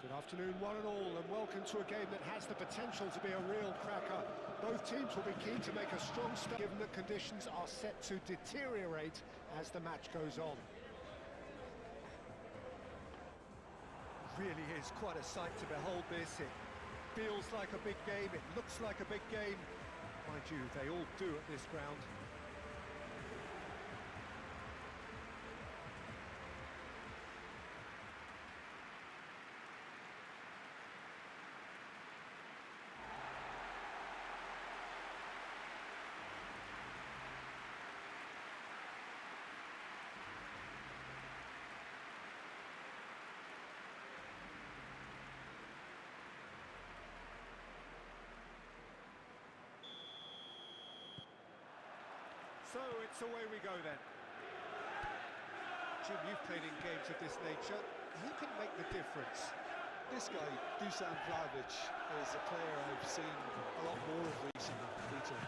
Good afternoon, one and all, and welcome to a game that has the potential to be a real cracker. Both teams will be keen to make a strong start, given that conditions are set to deteriorate as the match goes on. Really is quite a sight to behold this. It feels like a big game, it looks like a big game. Mind you, they all do at this ground. So it's away we go then. Jim, you've played in games of this nature. Who can make the difference? This guy, Dusan Vlahovic, is a player I've seen a lot more of recently, Peter.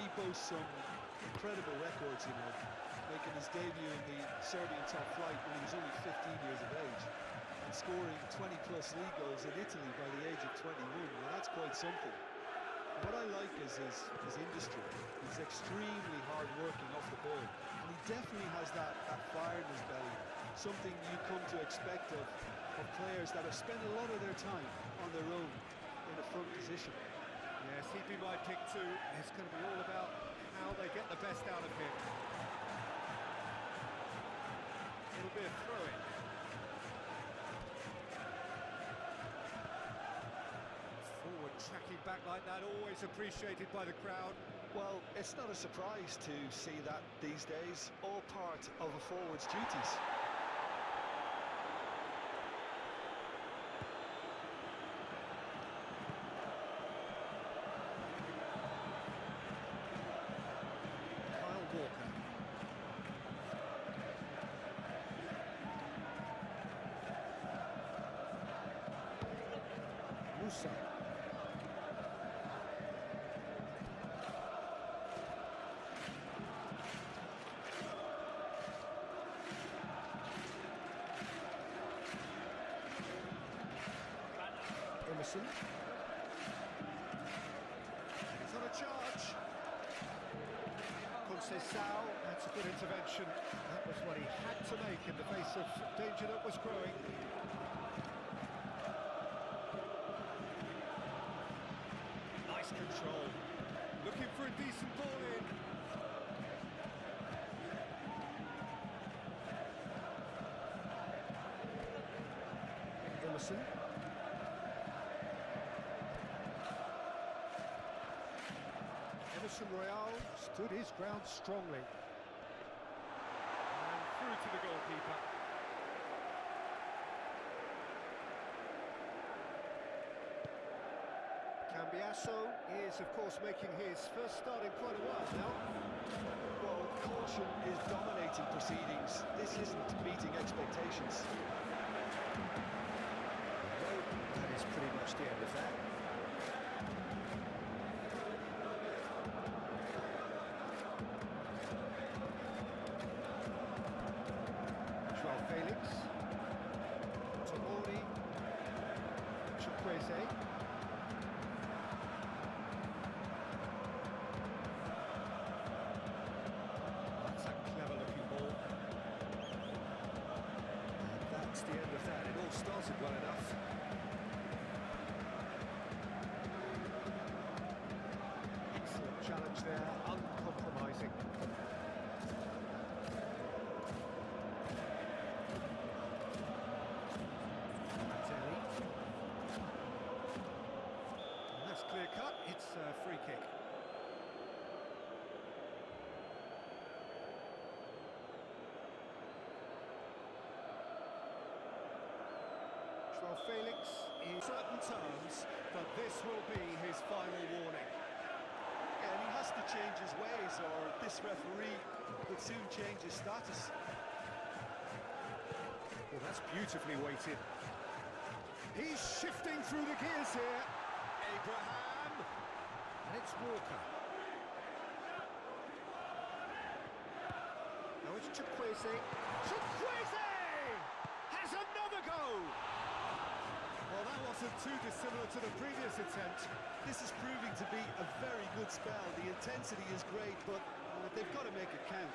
He boasts some incredible records, you know, making his debut in the Serbian top flight when he was only 15 years of age, and scoring 20-plus league goals in Italy by the age of 21. Now that's quite something. What I like is his industry. He's extremely hard-working off the ball, and he definitely has that fire in his belly, something you come to expect of players that have spent a lot of their time on their own in a front position. Yes, he'd be my pick too. It's going to be all about how they get the best out of him. It'll be a throw-in. Tracking back like that, always appreciated by the crowd. Well, it's not a surprise to see that these days, all part of a forward's duties. Kyle Walker. Musa. Emerson. He's on a charge. Conceição, that's a good intervention. That was what he had to make in the face of danger that was growing. Nice control. Looking for a decent ball in. Emerson. Emerson Royal stood his ground strongly. And through to the goalkeeper. Cambiasso is, of course, making his first start in quite a while now. Well, caution is dominating proceedings. This isn't meeting expectations. Well, that is pretty much the end of that. Felix, Tomori, Chukwueze. That's a clever-looking ball. And that's the end of that. It all started well enough. Excellent challenge there, uncompromising. Clear cut, it's a free kick. João Felix, in certain terms, that this will be his final warning. Yeah, and he has to change his ways, or this referee will soon change his status. Well, that's beautifully weighted. He's shifting through the gears here. Abraham, and it's Walker. Now it's Chukwueze. Chukwueze has another go. too dissimilar to the previous attempt. This is proving to be a very good spell. The intensity is great, but they've got to make it count.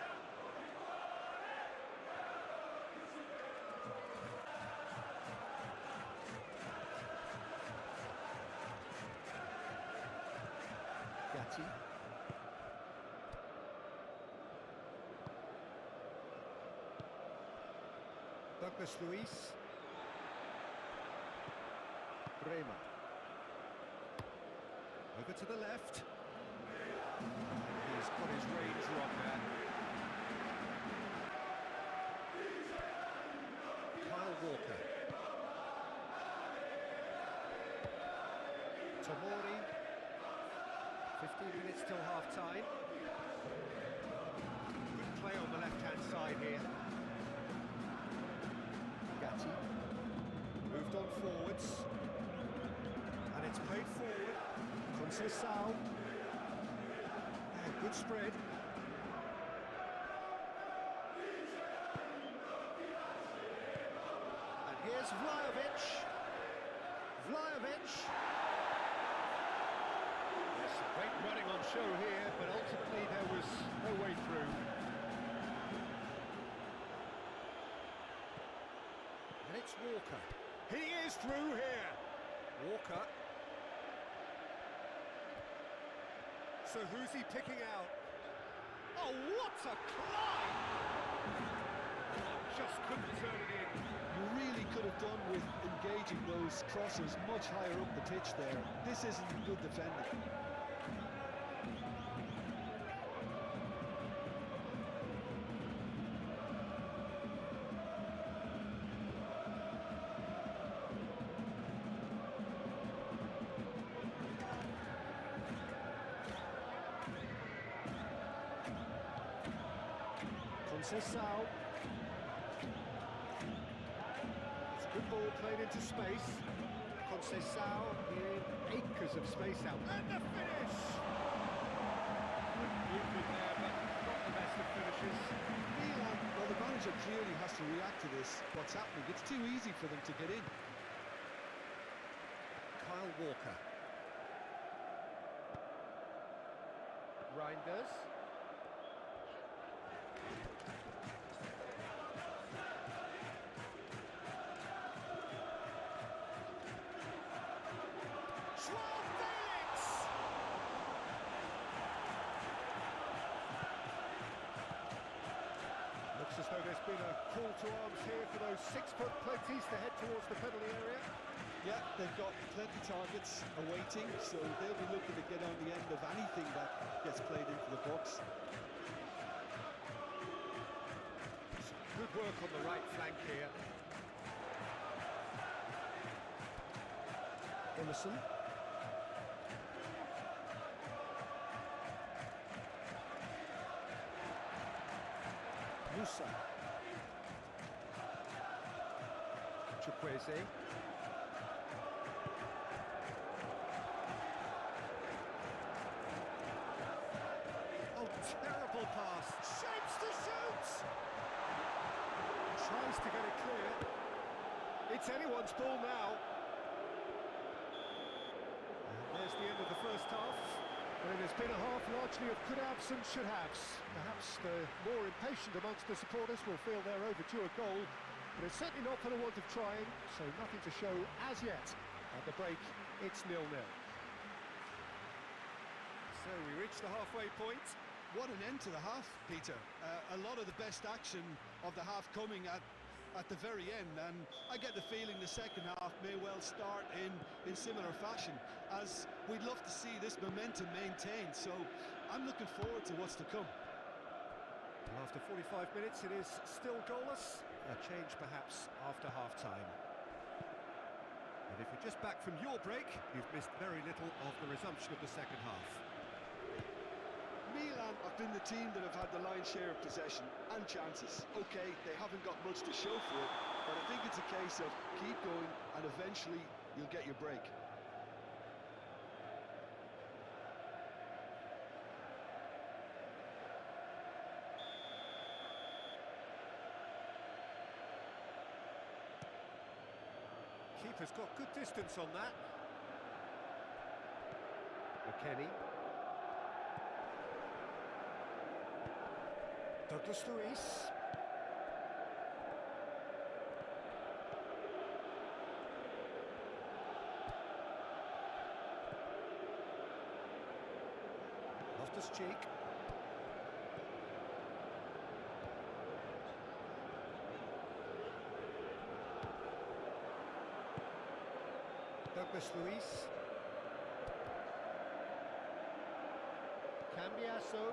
Gatti. Douglas Luiz. Bremer. Over to the left. He's got his range wrong there. Kyle Walker. Tomori. 15 minutes till half-time. Good play on the left-hand side here. Gatti. Moved on forwards. And it's played forward. Conceição. Good spread. And here's Vlahovic. Vlahovic. There's some great running on show here, but ultimately there was no way through. And it's Walker. He is through here. Walker. So who's he picking out? Oh, what a climb! Just couldn't turn it in. You really could have done with engaging those crosses much higher up the pitch there. This isn't good defending. Conceição. It's a good ball played into space. Conceição in acres of space out. And the finish! Good movement there, but not the best of finishes. Milan, well, the manager clearly has to react to this. What's happening? It's too easy for them to get in. Kyle Walker. Reinders. Looks as though there's been a call to arms here for those 6-foot platies to head towards the penalty area. Yeah, they've got plenty targets awaiting, so they'll be looking to get on the end of anything that gets played into the box. Good work on the right flank here. Emerson. Musa. Chukwueze. Oh, terrible pass. Shapes to shoot! Tries to get it clear. It's anyone's ball now. And there's the end of the first half. Well, it has been a half largely of could-haves and should-haves. Perhaps the more impatient amongst the supporters will feel they're overdue a goal, but it's certainly not for the want of trying, so nothing to show as yet. At the break, it's 0-0. So we reach the halfway point. What an end to the half, Peter. A lot of the best action of the half coming at the very end, and I get the feeling the second half may well start in similar fashion, as we'd love to see this momentum maintained, so I'm looking forward to what's to come. After 45 minutes, it is still goalless. A change perhaps after half-time. And if you're just back from your break, you've missed very little of the resumption of the second half. Milan have been the team that have had the lion's share of possession and chances. Okay, they haven't got much to show for it, but I think it's a case of keep going and eventually you'll get your break. Keeper's got good distance on that. McKennie. Douglas Luiz. Loftus-Cheek. Douglas Luiz. Cambiasso.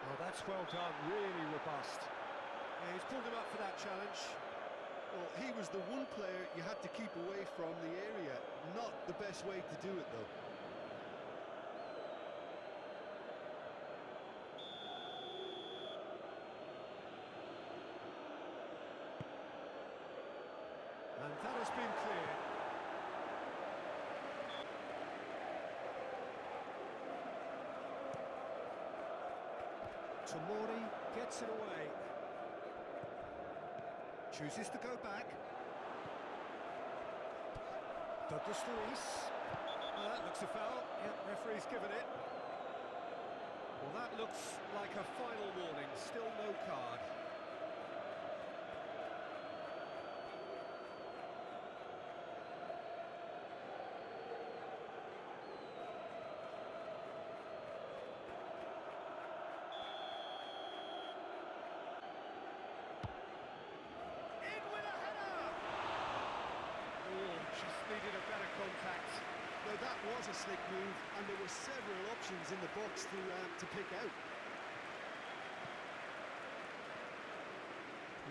Oh, that's well done, really robust. Yeah, he's pulled him up for that challenge. Well, he was the one player you had to keep away from the area. Not the best way to do it, though. And that has been clear. Tomori gets it away. Chooses to go back. Douglas Luiz. Well, that looks a foul. Yep, referee's given it. Well, that looks like a final warning. Still no card. Needed a better contact. Now that was a slick move, and there were several options in the box to pick out.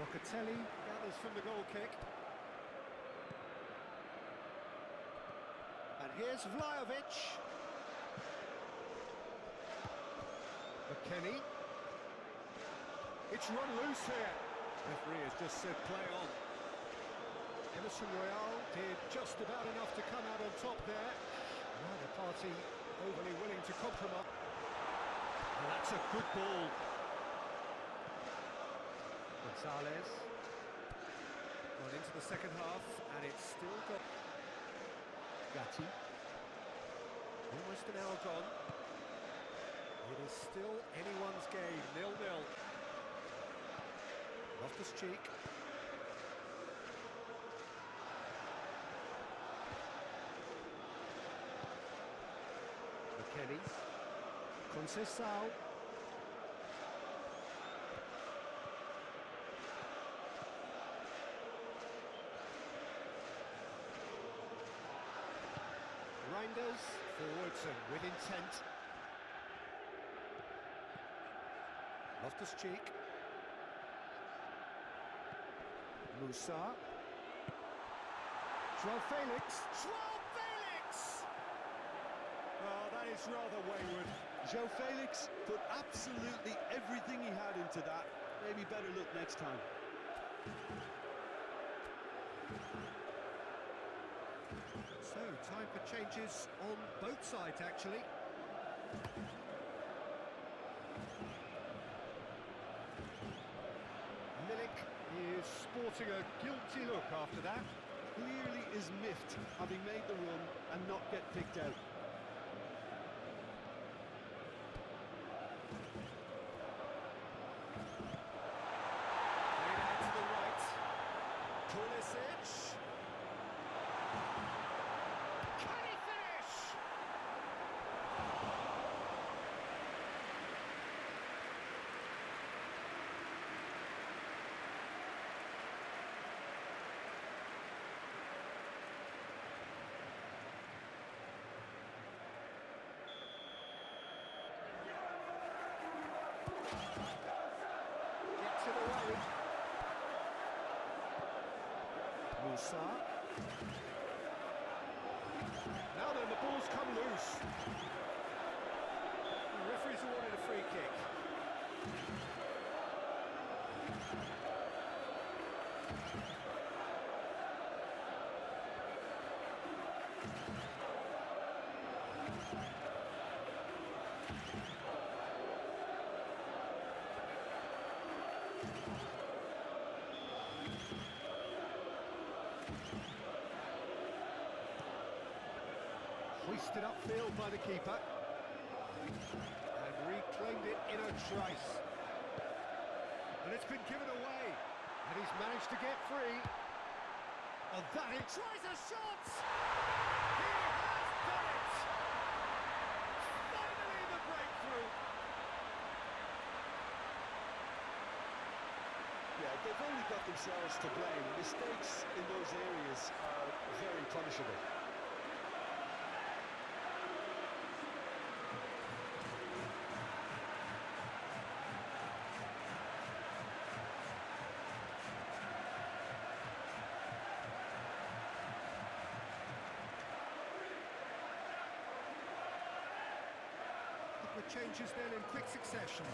Locatelli gathers from the goal kick. And here's Vlahovic. McKennie. It's run loose here. Referee has just said play on. Emerson Royal did just about enough to come out on top there. Neither party overly willing to compromise. And that's a good ball. Gonzalez. Gone into the second half, and it's still got Gatti. Almost an hour gone. It is still anyone's game, 0-0. Loftus-Cheek. Kenny, Conceição, Reinders, forwards and with intent. Loftus-Cheek, Musa, João Felix. Well, that is rather wayward. João Felix put absolutely everything he had into that. Maybe better look next time. So, time for changes on both sides, actually. Milik is sporting a guilty look after that. Clearly is miffed, having made the run and not get picked out. Musa. Now then, the ball's come loose. The referee's awarded a free kick. Hoisted upfield by the keeper. And reclaimed it in a trice. And it's been given away. And he's managed to get free. And that it tries a shot! He has done it! Finally the breakthrough! Yeah, they've only got themselves to blame. Mistakes in those areas are very punishable. Changes then in quick succession.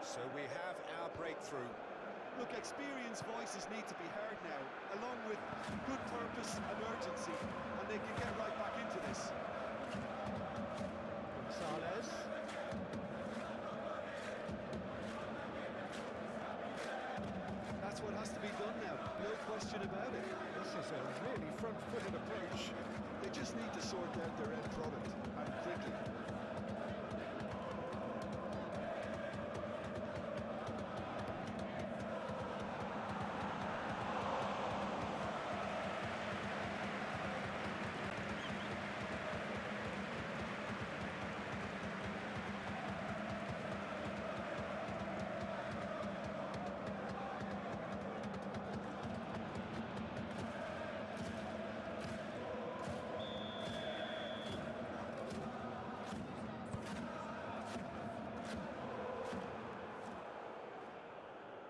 So we have our breakthrough. Look, experienced voices need to be heard now, along with good purpose and urgency, and they can get right back into this. Gonzalez. That's what has to be done now, no question about it. This is a really front-footed approach. They just need to sort out their end product, and quickly.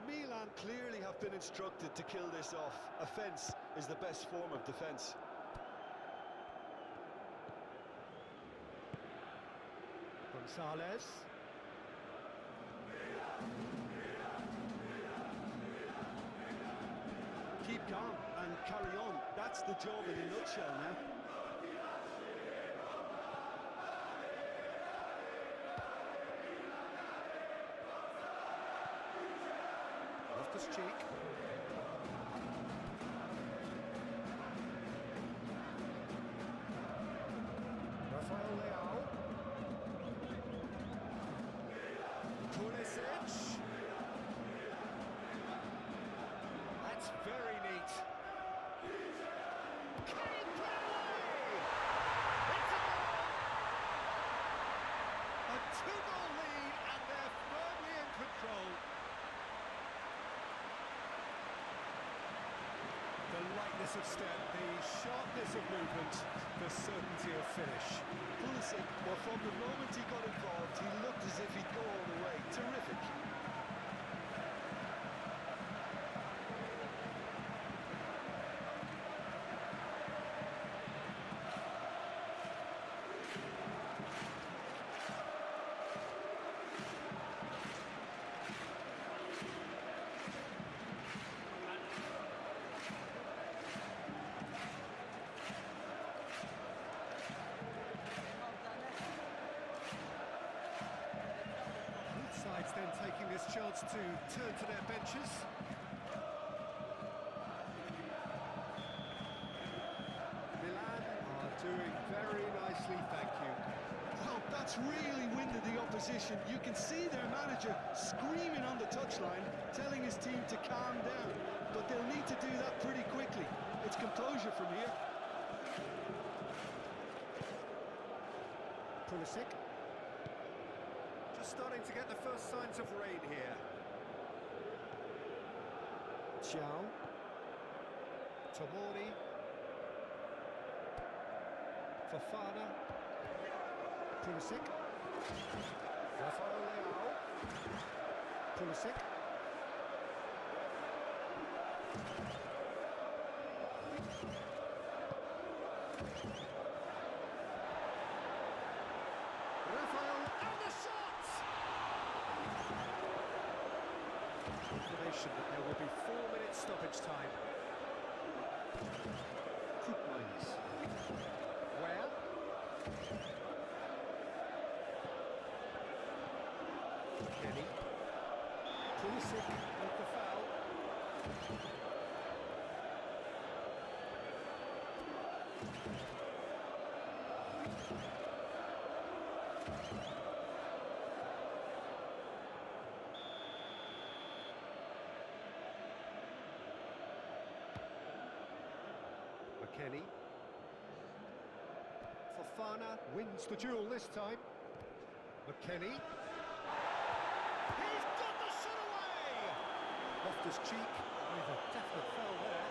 Milan clearly have been instructed to kill this off. Offence is the best form of defence. Gonzalez. Keep calm and carry on. That's the job in a nutshell now. Cheek. Rafael Leao. Pulisic. That's very neat. Can he play away? It's a goal! A two-goal lead and they're firmly in control. The lightness of step, the sharpness of movement, the certainty of finish. Pulisic, well, from the moment he got involved, he looked as if he'd go all the way. Terrific. Sides then taking this chance to turn to their benches. Milan are doing very nicely, thank you. Well, that's really winded the opposition. You can see their manager screaming on the touchline, telling his team to calm down. But they'll need to do that pretty quickly. It's composure from here. Pulisic. Starting to get the first signs of rain here. Ciao. Tomori. Fofana. Pulisic. Rafael Leao. Pulisic. indication that there will be 4 minutes stoppage time. Koopmeiners. Where? Kenny. Pulisic with the foul. McKennie. Fofana wins the duel this time. McKennie. He's got the shot away! Loftus-Cheek with a definite foul there.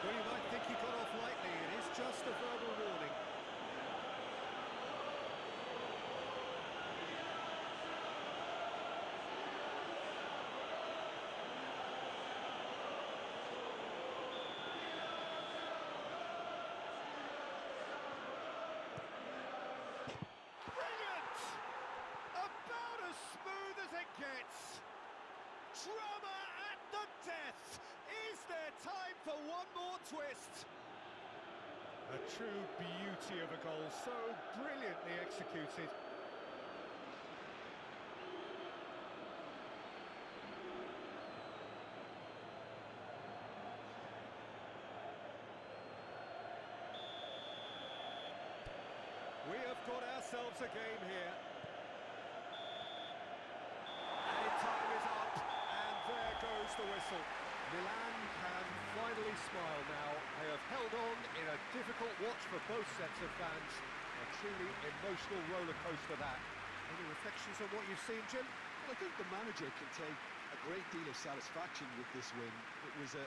Well, you might think he got off lightly. It is just a verbal warning. Drama at the death! Is there time for one more twist? A true beauty of a goal, so brilliantly executed. We have got ourselves a game here. And time is up. There goes the whistle. Milan can finally smile now. They have held on in a difficult watch for both sets of fans. A truly emotional roller coaster that. Any reflections on what you've seen, Jim? Well, I think the manager can take a great deal of satisfaction with this win. It was a